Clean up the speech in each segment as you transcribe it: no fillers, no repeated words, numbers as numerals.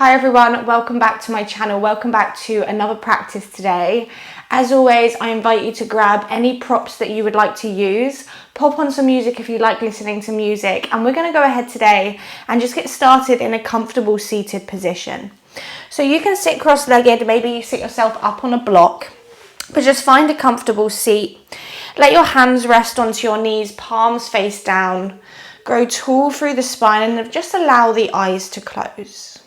Hi everyone, welcome back to my channel. Welcome back to another practice today. As always, I invite you to grab any props that you would like to use. Pop on some music if you like listening to music. And we're going to go ahead today and just get started in a comfortable seated position. So you can sit cross-legged, maybe you sit yourself up on a block, but just find a comfortable seat. Let your hands rest onto your knees, palms face down. Grow tall through the spine and just allow the eyes to close.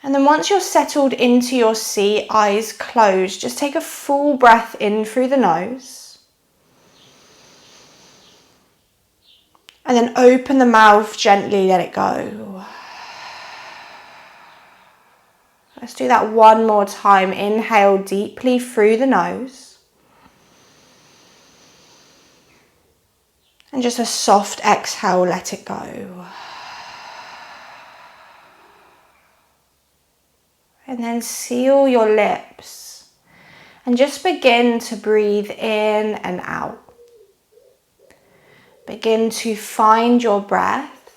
And then once you're settled into your seat, eyes closed, just take a full breath in through the nose. And then open the mouth, gently let it go. Let's do that one more time. Inhale deeply through the nose. And just a soft exhale, let it go. And then seal your lips and just begin to breathe in and out. Begin to find your breath,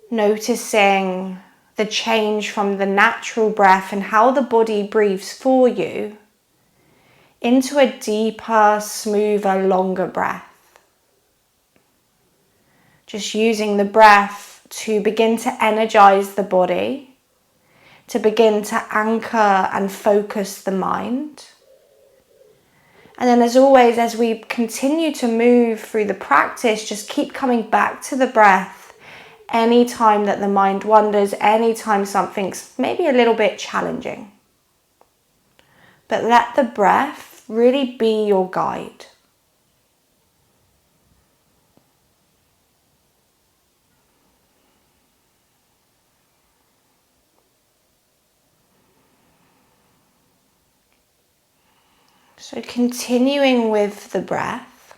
noticing the change from the natural breath and how the body breathes for you into a deeper, smoother, longer breath. Just using the breath to begin to energize the body, to begin to anchor and focus the mind. And then as always, as we continue to move through the practice, just keep coming back to the breath anytime that the mind wanders, anytime something's maybe a little bit challenging. But let the breath really be your guide. So continuing with the breath,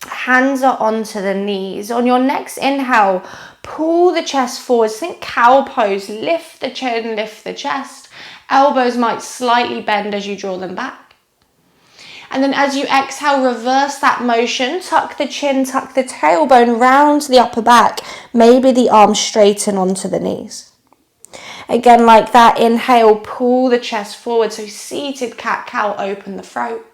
hands are onto the knees. On your next inhale, pull the chest forwards. Think cow pose, lift the chin, lift the chest. Elbows might slightly bend as you draw them back. And then as you exhale, reverse that motion. Tuck the chin, tuck the tailbone round the upper back. Maybe the arms straighten onto the knees. Again, like that, inhale, pull the chest forward. So seated cat-cow, open the throat.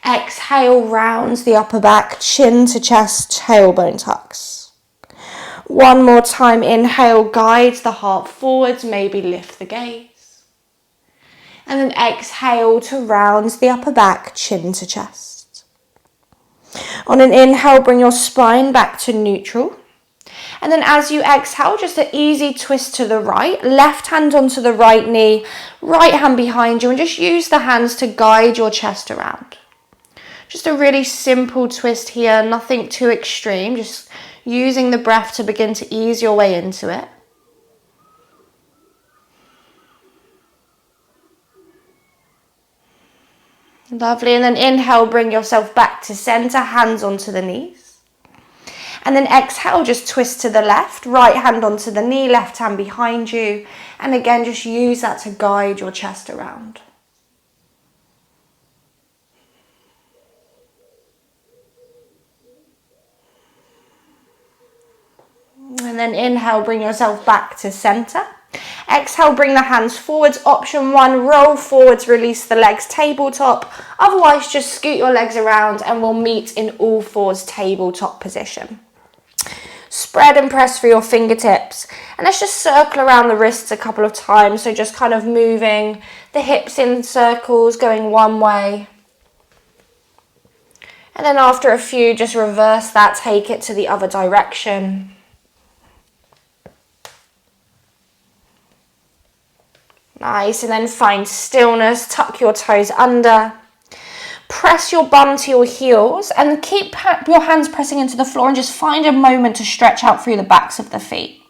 Exhale, rounds the upper back, chin to chest, tailbone tucks. One more time, inhale, guides the heart forwards, maybe lift the gaze. And then exhale to rounds the upper back, chin to chest. On an inhale, bring your spine back to neutral. And then as you exhale, just an easy twist to the right, left hand onto the right knee, right hand behind you, and just use the hands to guide your chest around. Just a really simple twist here, nothing too extreme, just using the breath to begin to ease your way into it. Lovely, and then inhale, bring yourself back to center, hands onto the knees. And then exhale, just twist to the left, right hand onto the knee, left hand behind you. And again, just use that to guide your chest around. And then inhale, bring yourself back to center. Exhale, bring the hands forwards. Option one, roll forwards, release the legs, tabletop. Otherwise, just scoot your legs around and we'll meet in all fours, tabletop position. Spread and press through your fingertips. And let's just circle around the wrists a couple of times. So just kind of moving the hips in circles, going one way. And then after a few, just reverse that, take it to the other direction. Nice, and then find stillness, tuck your toes under. Press your bum to your heels and keep your hands pressing into the floor and just find a moment to stretch out through the backs of the feet.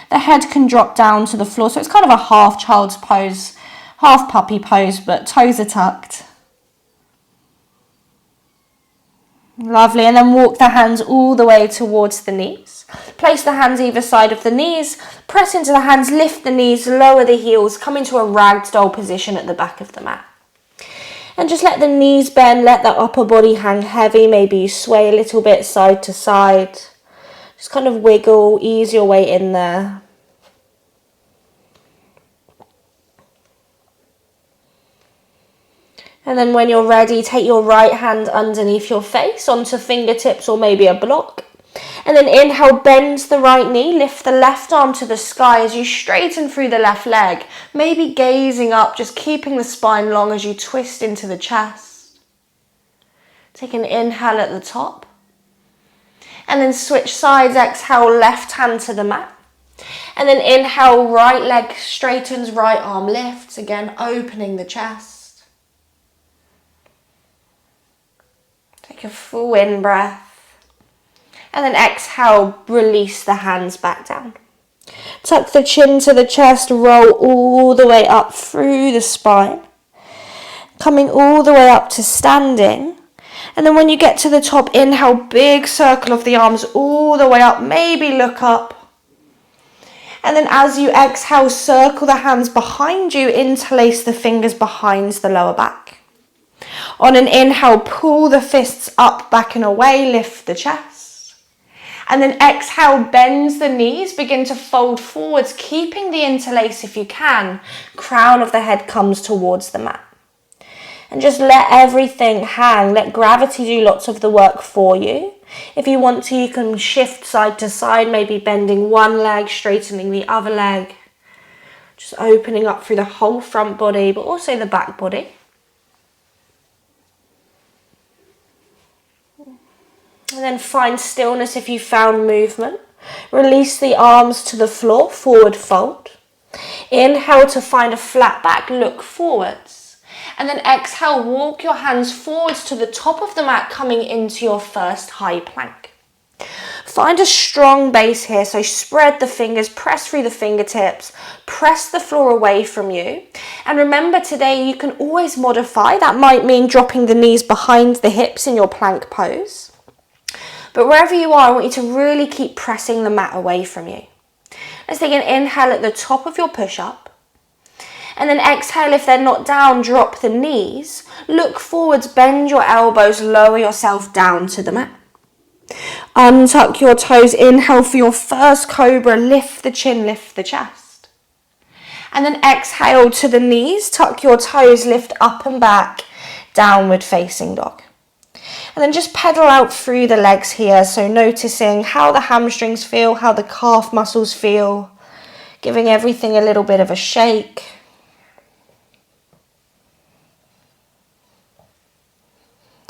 The head can drop down to the floor, so it's kind of a half child's pose, half puppy pose, but toes are tucked. Lovely, and then walk the hands all the way towards the knees. Place the hands either side of the knees, press into the hands, lift the knees, lower the heels, come into a ragdoll position at the back of the mat. And just let the knees bend, let the upper body hang heavy, maybe you sway a little bit side to side. Just kind of wiggle, ease your way in there. And then when you're ready, take your right hand underneath your face onto fingertips or maybe a block. And then inhale, bend the right knee, lift the left arm to the sky as you straighten through the left leg. Maybe gazing up, just keeping the spine long as you twist into the chest. Take an inhale at the top. And then switch sides, exhale, left hand to the mat. And then inhale, right leg straightens, right arm lifts. Again, opening the chest. Take a full in breath. And then exhale, release the hands back down. Tuck the chin to the chest, roll all the way up through the spine. Coming all the way up to standing. And then when you get to the top, inhale, big circle of the arms all the way up. Maybe look up. And then as you exhale, circle the hands behind you, interlace the fingers behind the lower back. On an inhale, pull the fists up, back and away, lift the chest. And then exhale, bend the knees, begin to fold forwards, keeping the interlace if you can. Crown of the head comes towards the mat. And just let everything hang, let gravity do lots of the work for you. If you want to, you can shift side to side, maybe bending one leg, straightening the other leg. Just opening up through the whole front body, but also the back body. And then find stillness if you found movement. Release the arms to the floor, forward fold. Inhale to find a flat back, look forwards. And then exhale, walk your hands forwards to the top of the mat, coming into your first high plank. Find a strong base here, so spread the fingers, press through the fingertips, press the floor away from you. And remember today, you can always modify. That might mean dropping the knees behind the hips in your plank pose. But wherever you are, I want you to really keep pressing the mat away from you. Let's take an inhale at the top of your push-up. And then exhale, if they're not down, drop the knees. Look forwards, bend your elbows, lower yourself down to the mat. Untuck your toes, inhale for your first cobra, lift the chin, lift the chest. And then exhale to the knees, tuck your toes, lift up and back, downward facing dog. And then just pedal out through the legs here, so noticing how the hamstrings feel, how the calf muscles feel, giving everything a little bit of a shake.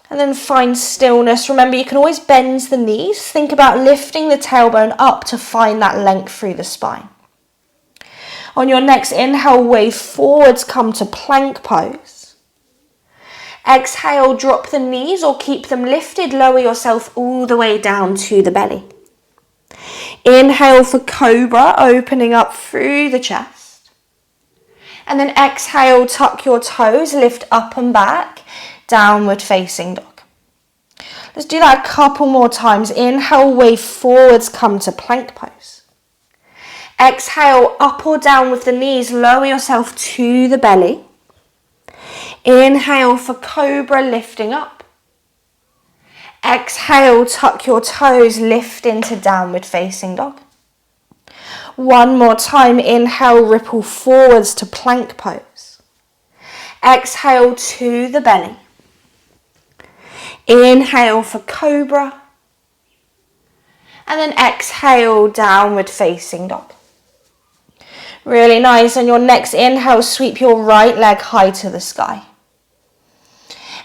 And then find stillness. Remember, you can always bend the knees. Think about lifting the tailbone up to find that length through the spine. On your next inhale, wave forwards, come to plank pose. Exhale, drop the knees or keep them lifted, lower yourself all the way down to the belly. Inhale for cobra, opening up through the chest. And then exhale, tuck your toes, lift up and back, downward facing dog. Let's do that a couple more times. Inhale, wave forwards, come to plank pose. Exhale, up or down with the knees, lower yourself to the belly. Inhale for cobra, lifting up. Exhale, tuck your toes, lift into downward facing dog. One more time, inhale, ripple forwards to plank pose. Exhale to the belly. Inhale for cobra. And then exhale, downward facing dog. Really nice. On your next inhale, sweep your right leg high to the sky.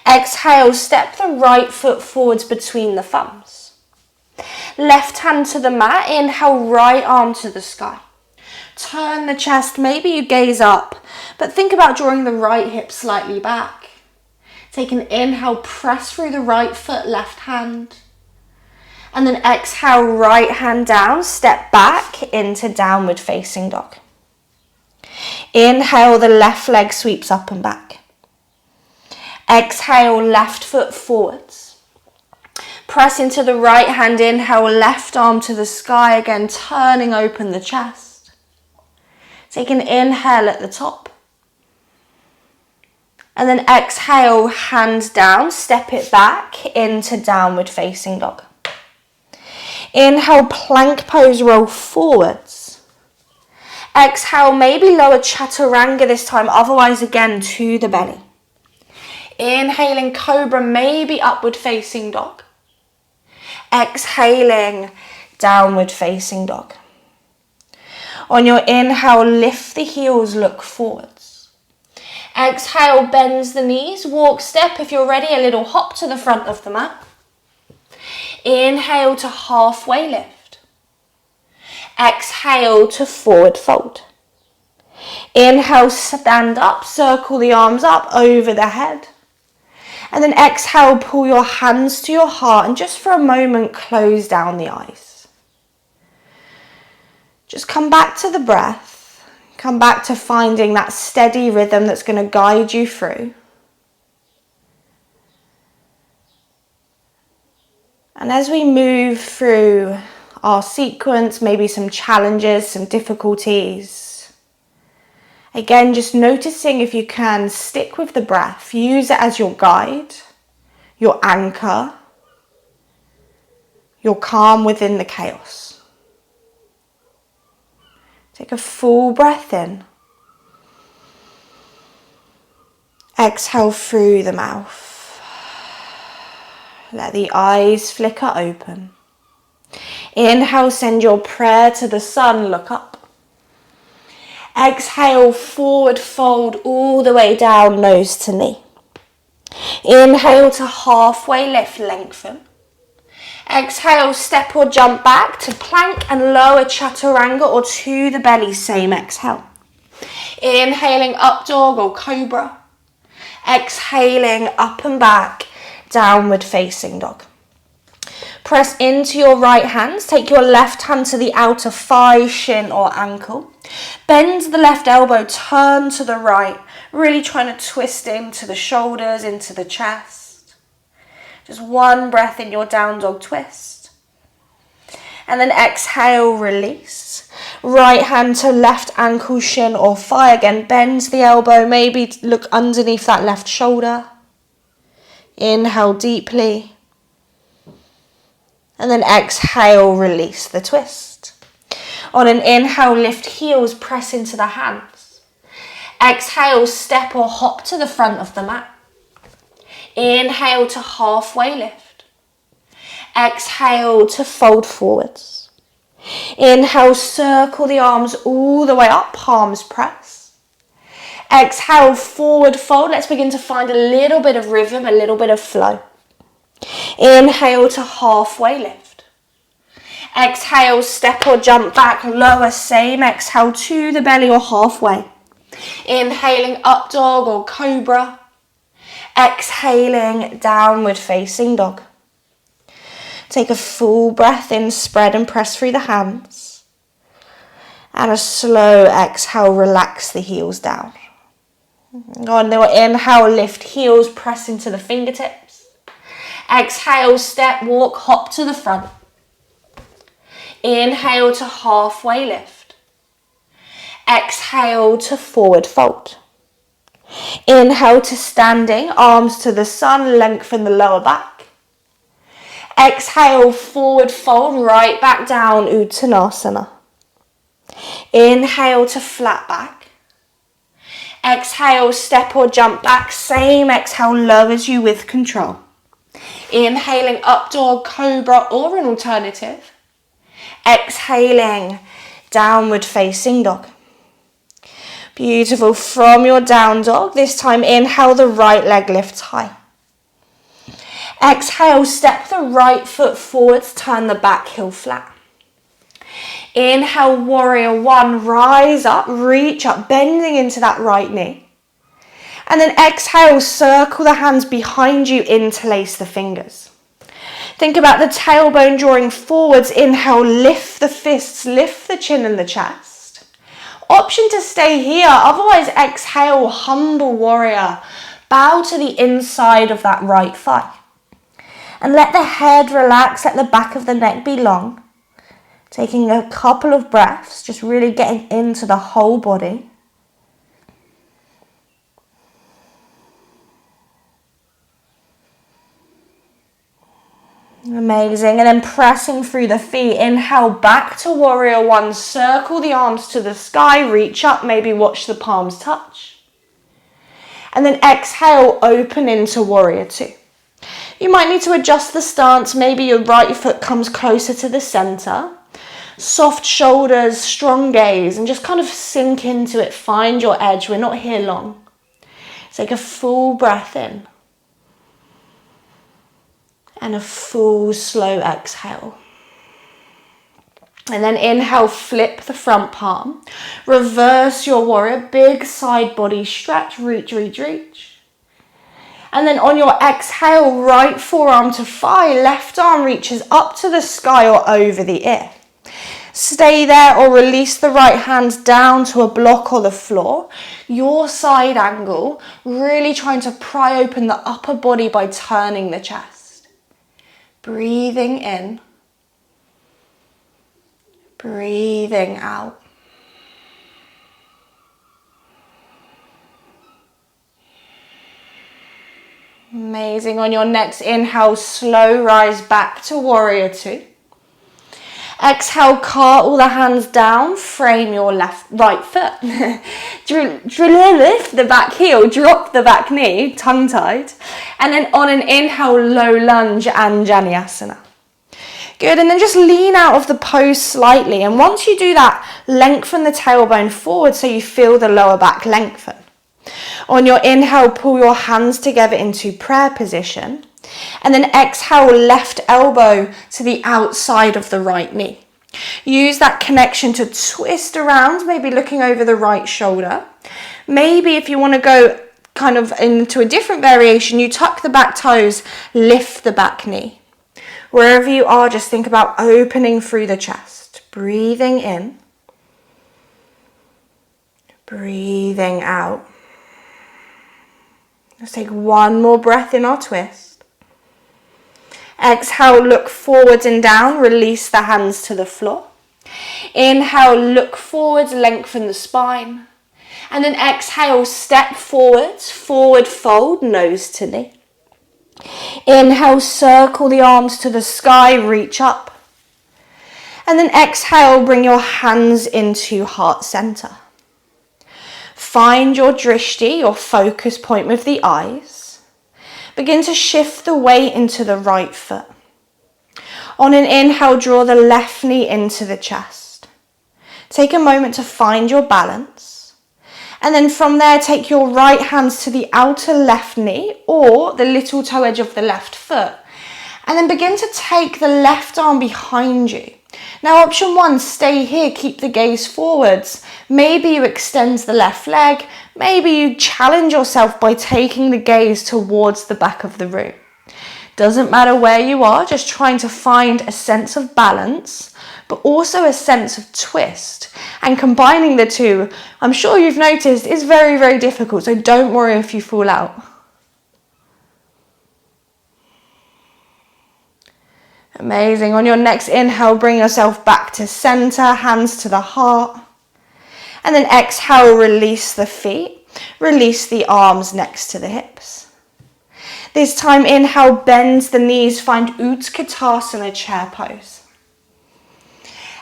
Exhale, step the right foot forwards between the thumbs. Left hand to the mat, inhale, right arm to the sky. Turn the chest, maybe you gaze up, but think about drawing the right hip slightly back. Take an inhale, press through the right foot, left hand. And then exhale, right hand down, step back into downward facing dog. Inhale, the left leg sweeps up and back. Exhale, left foot forwards. Press into the right hand, inhale, left arm to the sky, again turning open the chest. Take an inhale at the top. And then exhale, hands down, step it back into downward facing dog. Inhale, plank pose, roll forwards. Exhale, maybe lower chaturanga this time, otherwise again to the belly. Inhaling cobra, maybe upward facing dog. Exhaling, downward facing dog. On your inhale, lift the heels, look forwards. Exhale, bends the knees, walk step. If you're ready, a little hop to the front of the mat. Inhale to halfway lift. Exhale to forward fold. Inhale, stand up, circle the arms up over the head. And then exhale, pull your hands to your heart and just for a moment, close down the eyes. Just come back to the breath. Come back to finding that steady rhythm that's going to guide you through. And as we move through our sequence, maybe some challenges, some difficulties, again, just noticing if you can stick with the breath, use it as your guide, your anchor, your calm within the chaos. Take a full breath in. Exhale through the mouth. Let the eyes flicker open. Inhale, send your prayer to the sun, look up. Exhale, forward fold all the way down, nose to knee. Inhale to halfway lift, lengthen. Exhale, step or jump back to plank and lower chaturanga or to the belly, same exhale. Inhaling up dog or cobra. Exhaling up and back, downward facing dog. Press into your right hands. Take your left hand to the outer thigh, shin or ankle. Bend the left elbow, turn to the right. Really trying to twist into the shoulders, into the chest. Just one breath in your down dog twist. And then exhale, release. Right hand to left ankle, shin or thigh. Again, bend the elbow, maybe look underneath that left shoulder. Inhale deeply. And then exhale, release the twist. On an inhale, lift heels, press into the hands. Exhale, step or hop to the front of the mat. Inhale to halfway lift. Exhale to fold forwards. Inhale, circle the arms all the way up, palms press. Exhale, forward fold. Let's begin to find a little bit of rhythm, a little bit of flow. Inhale to halfway lift. Exhale, step or jump back, lower, same. Exhale to the belly or halfway. Inhaling up dog or cobra. Exhaling, downward facing dog. Take a full breath in, spread and press through the hands. And a slow exhale, relax the heels down. On your inhale, lift heels, press into the fingertips. Exhale, step, walk, hop to the front. Inhale to halfway lift. Exhale to forward fold. Inhale to standing, arms to the sun, lengthen the lower back. Exhale, forward fold, right back down, Uttanasana. Inhale to flat back. Exhale, step or jump back, same exhale, lowers you with control. Inhaling up dog, cobra or an alternative. Exhaling, downward facing dog. Beautiful. From your down dog, this time inhale, the right leg lifts high. Exhale, step the right foot forwards, turn the back heel flat. Inhale, warrior one, rise up, reach up, bending into that right knee. And then exhale, circle the hands behind you, interlace the fingers. Think about the tailbone drawing forwards. Inhale, lift the fists, lift the chin and the chest. Option to stay here, otherwise exhale, humble warrior. Bow to the inside of that right thigh. And let the head relax, let the back of the neck be long. Taking a couple of breaths, just really getting into the whole body. And Amazing. And then pressing through the feet. Inhale back to warrior one. Circle the arms to the sky. Reach up. Maybe watch the palms touch. And then exhale, open into warrior two. You might need to adjust the stance. Maybe your right foot comes closer to the center. Soft shoulders, strong gaze, and just kind of sink into it. Find your edge. We're not here long. Take a full breath in. And a full slow exhale. And then inhale, flip the front palm. Reverse your warrior, big side body stretch, reach, reach, reach. And then on your exhale, right forearm to thigh, left arm reaches up to the sky or over the ear. Stay there or release the right hand down to a block or the floor. Your side angle, really trying to pry open the upper body by turning the chest. Breathing in, breathing out. Amazing. On your next inhale, slow rise back to warrior two. Exhale, cartwheel the hands down, frame your right foot. Lift the back heel, drop the back knee, tongue-tied. And then on an inhale, low lunge, Anjaneyasana. Good, and then just lean out of the pose slightly. And once you do that, lengthen the tailbone forward so you feel the lower back lengthen. On your inhale, pull your hands together into prayer position. And then exhale, left elbow to the outside of the right knee. Use that connection to twist around, maybe looking over the right shoulder. Maybe if you want to go kind of into a different variation, you tuck the back toes, lift the back knee. Wherever you are, just think about opening through the chest. Breathing in. Breathing out. Let's take one more breath in our twist. Exhale, look forwards and down, release the hands to the floor. Inhale, look forwards, lengthen the spine. And then exhale, step forwards, forward fold, nose to knee. Inhale, circle the arms to the sky, reach up. And then exhale, bring your hands into heart center. Find your drishti, your focus point with the eyes. Begin to shift the weight into the right foot. On an inhale, draw the left knee into the chest. Take a moment to find your balance. And then from there, take your right hands to the outer left knee or the little toe edge of the left foot. And then begin to take the left arm behind you. Now, option one, stay here, keep the gaze forwards. Maybe you extend the left leg. Maybe you challenge yourself by taking the gaze towards the back of the room. Doesn't matter where you are, just trying to find a sense of balance, but also a sense of twist. And combining the two, I'm sure you've noticed, is very, very difficult. So don't worry if you fall out. Amazing. On your next inhale, bring yourself back to center, hands to the heart. And then exhale, release the feet. Release the arms next to the hips. This time, inhale, bend the knees, find Utkatasana, chair pose.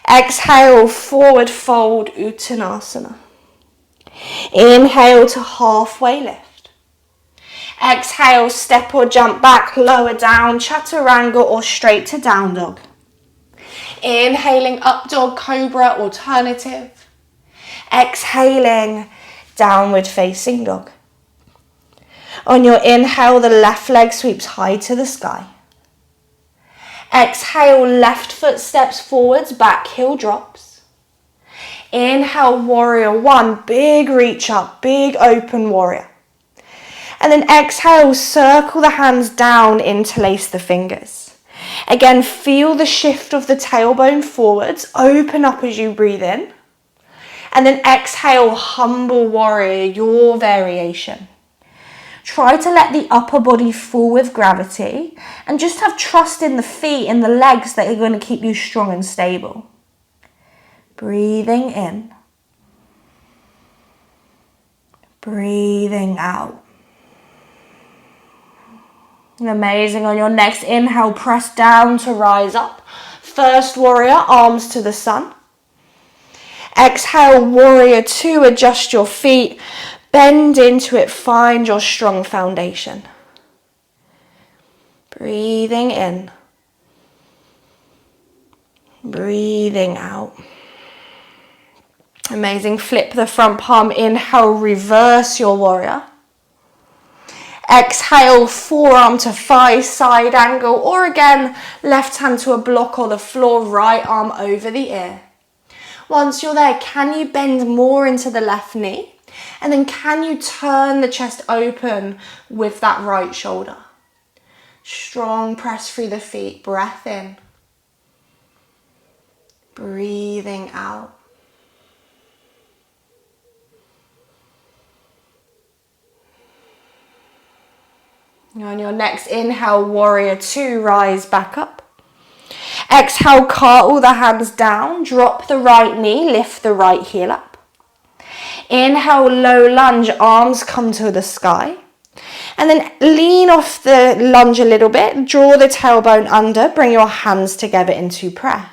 Exhale, forward fold, Uttanasana. Inhale to halfway lift. Exhale, step or jump back, lower down, chaturanga or straight to down dog. Inhaling, up dog, cobra, alternative. Exhaling, downward facing dog. On your inhale, the left leg sweeps high to the sky. Exhale, left foot steps forwards, back heel drops. Inhale, warrior one, big reach up, big open warrior. And then exhale, circle the hands down, interlace the fingers. Again, feel the shift of the tailbone forwards, open up as you breathe in. And then exhale, humble warrior, your variation. Try to let the upper body fall with gravity and just have trust in the feet and the legs that are going to keep you strong and stable. Breathing in. Breathing out. Amazing. On your next inhale, press down to rise up. First warrior, arms to the sun. Exhale, warrior two, adjust your feet. Bend into it, find your strong foundation. Breathing in. Breathing out. Amazing. Flip the front palm. Inhale, reverse your warrior. Exhale, forearm to thigh, side angle, or again, left hand to a block or the floor, right arm over the ear. Once you're there, can you bend more into the left knee? And then can you turn the chest open with that right shoulder? Strong press through the feet, breath in. Breathing out. On your next inhale, warrior two, rise back up. Exhale, cartwheel the hands down, drop the right knee, lift the right heel up. Inhale, low lunge, arms come to the sky. And then lean off the lunge a little bit, draw the tailbone under, bring your hands together into prayer.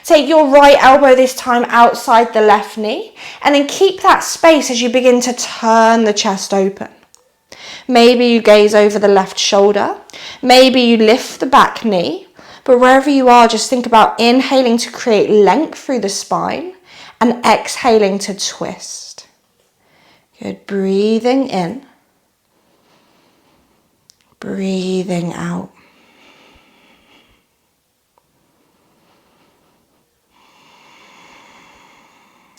Take your right elbow this time outside the left knee, and then keep that space as you begin to turn the chest open. Maybe you gaze over the left shoulder, maybe you lift the back knee, but wherever you are, just think about inhaling to create length through the spine and exhaling to twist. Good, breathing in, breathing out.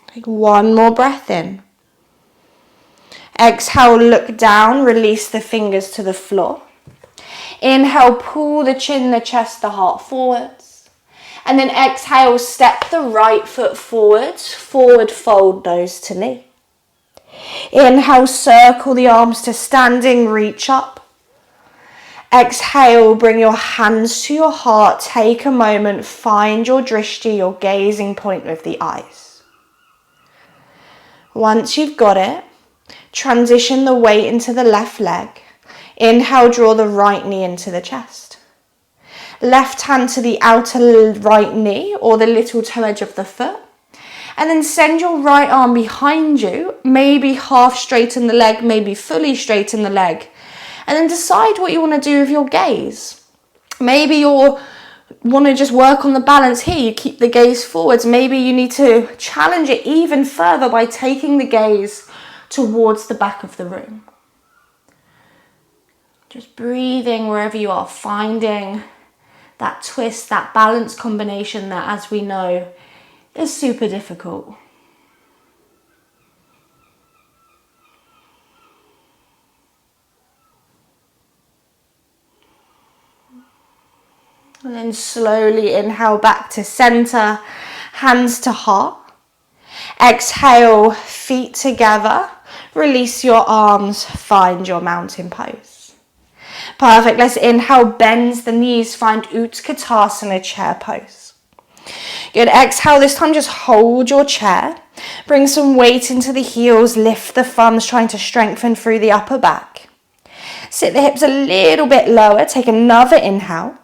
Take one more breath in. Exhale, look down, release the fingers to the floor. Inhale, pull the chin, the chest, the heart forwards. And then exhale, step the right foot forwards, forward fold nose to knee. Inhale, circle the arms to standing, reach up. Exhale, bring your hands to your heart, take a moment, find your drishti, your gazing point with the eyes. Once you've got it, transition the weight into the left leg. Inhale, draw the right knee into the chest. Left hand to the outer right knee or the little toe edge of the foot. And then send your right arm behind you, maybe half straighten the leg, maybe fully straighten the leg. And then decide what you want to do with your gaze. Maybe you want to just work on the balance here, you keep the gaze forwards. Maybe you need to challenge it even further by taking the gaze towards the back of the room. Just breathing wherever you are, finding that twist, that balance combination that, as we know, is super difficult. And then slowly inhale back to center, hands to heart. Exhale, feet together. Release your arms, find your mountain pose. Perfect, let's inhale, bend the knees, find Utkatasana, chair pose. Good, exhale, this time just hold your chair. Bring some weight into the heels, lift the thumbs, trying to strengthen through the upper back. Sit the hips a little bit lower, take another inhale.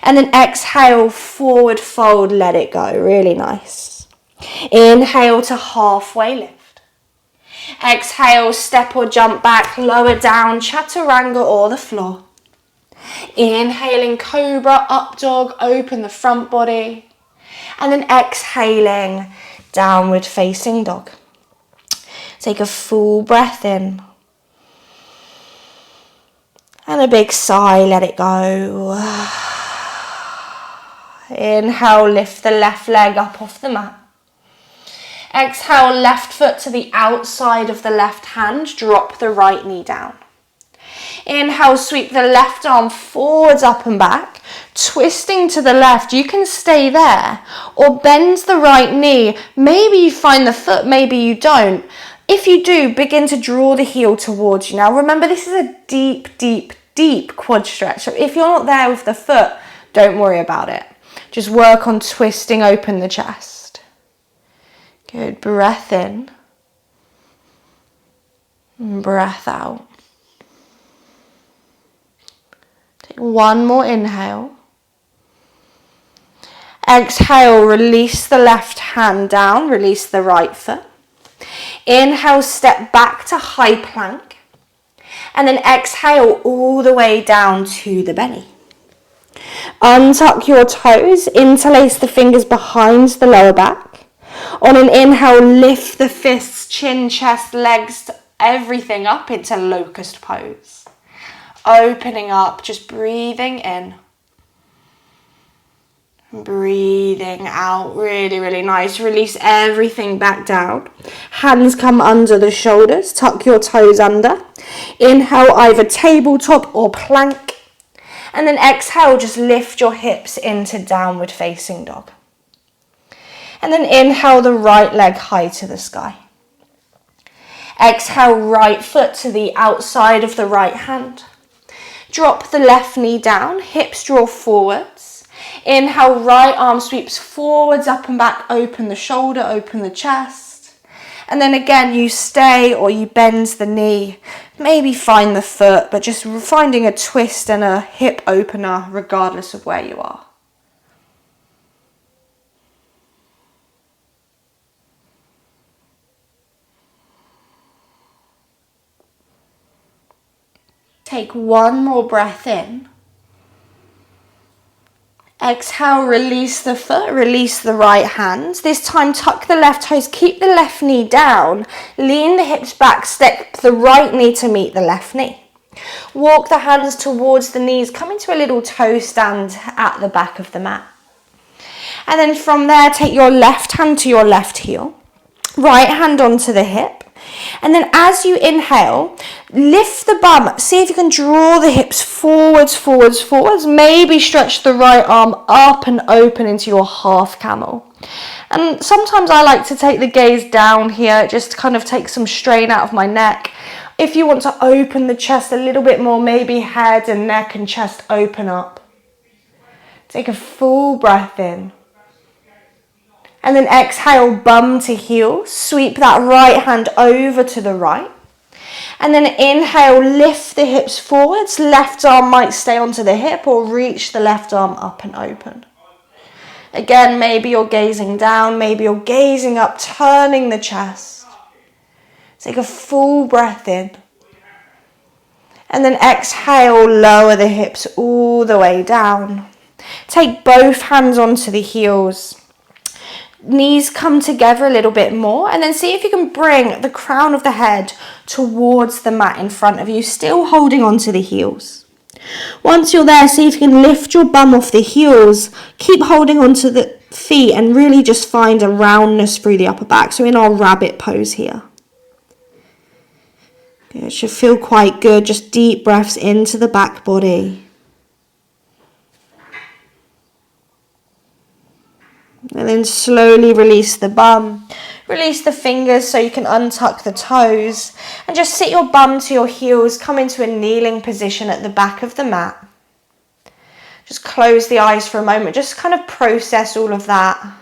And then exhale, forward fold, let it go, really nice. Inhale to halfway lift. Exhale, step or jump back, lower down, chaturanga or the floor. Inhaling, cobra, up dog, open the front body. And then exhaling, downward facing dog. Take a full breath in. And a big sigh, let it go. Inhale, lift the left leg up off the mat. Exhale, left foot to the outside of the left hand, drop the right knee down. Inhale, sweep the left arm forwards, up and back, twisting to the left. You can stay there or bend the right knee. Maybe you find the foot, maybe you don't. If you do, begin to draw the heel towards you. Now remember, this is a deep, deep, deep quad stretch. So if you're not there with the foot, don't worry about it. Just work on twisting open the chest. Good, breath in, and breath out. One more inhale. Exhale, release the left hand down, release the right foot. Inhale, step back to high plank. And then exhale all the way down to the belly. Untuck your toes, interlace the fingers behind the lower back. On an inhale, lift the fists, chin, chest, legs, everything up into locust pose. Opening up, just breathing in. Breathing out, really, really nice. Release everything back down. Hands come under the shoulders, tuck your toes under. Inhale, either tabletop or plank. And then exhale, just lift your hips into downward facing dog. And then inhale the right leg high to the sky. Exhale, right foot to the outside of the right hand. Drop the left knee down, hips draw forwards. Inhale, right arm sweeps forwards, up and back, open the shoulder, open the chest. And then again, you stay or you bend the knee, maybe find the foot, but just finding a twist and a hip opener regardless of where you are. Take one more breath in. Exhale, release the foot, release the right hand. This time, tuck the left toes, keep the left knee down, lean the hips back, step the right knee to meet the left knee. Walk the hands towards the knees, come into a little toe stand at the back of the mat. And then from there, take your left hand to your left heel, right hand onto the hip. And then as you inhale, lift the bum. See if you can draw the hips forwards, forwards, forwards. Maybe stretch the right arm up and open into your half camel. And sometimes I like to take the gaze down here, just to kind of take some strain out of my neck. If you want to open the chest a little bit more, maybe head and neck and chest open up. Take a full breath in. And then exhale, bum to heel. Sweep that right hand over to the right. And then inhale, lift the hips forwards. Left arm might stay onto the hip or reach the left arm up and open. Again, maybe you're gazing down, maybe you're gazing up, turning the chest. Take a full breath in. And then exhale, lower the hips all the way down. Take both hands onto the heels. Knees come together a little bit more, and then see if you can bring the crown of the head towards the mat in front of you, still holding onto the heels. Once you're there, see if you can lift your bum off the heels, keep holding onto the feet and really just find a roundness through the upper back. So in our rabbit pose here. It should feel quite good, just deep breaths into the back body. And then slowly release the bum. Release the fingers so you can untuck the toes. And just sit your bum to your heels. Come into a kneeling position at the back of the mat. Just close the eyes for a moment. Just kind of process all of that.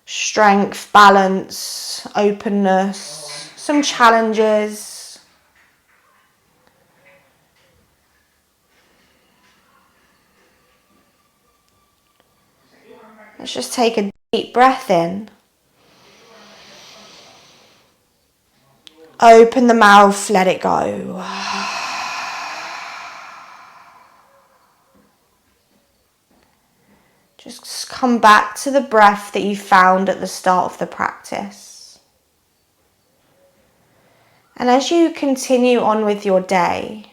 Strength, balance, openness, some challenges. Let's just take a deep breath in. Open the mouth, let it go. Just come back to the breath that you found at the start of the practice. And as you continue on with your day,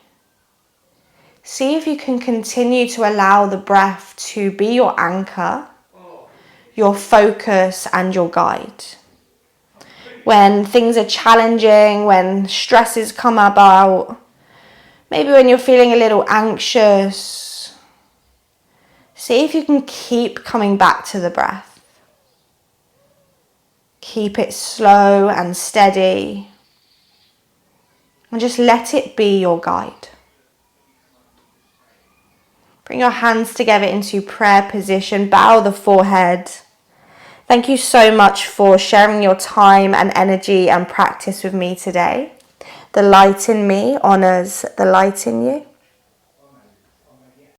see if you can continue to allow the breath to be your anchor, your focus and your guide. When things are challenging, when stresses come about, maybe when you're feeling a little anxious, see if you can keep coming back to the breath. Keep it slow and steady, and just let it be your guide. Bring your hands together into prayer position, bow the forehead. Thank you so much for sharing your time and energy and practice with me today. The light in me honors the light in you.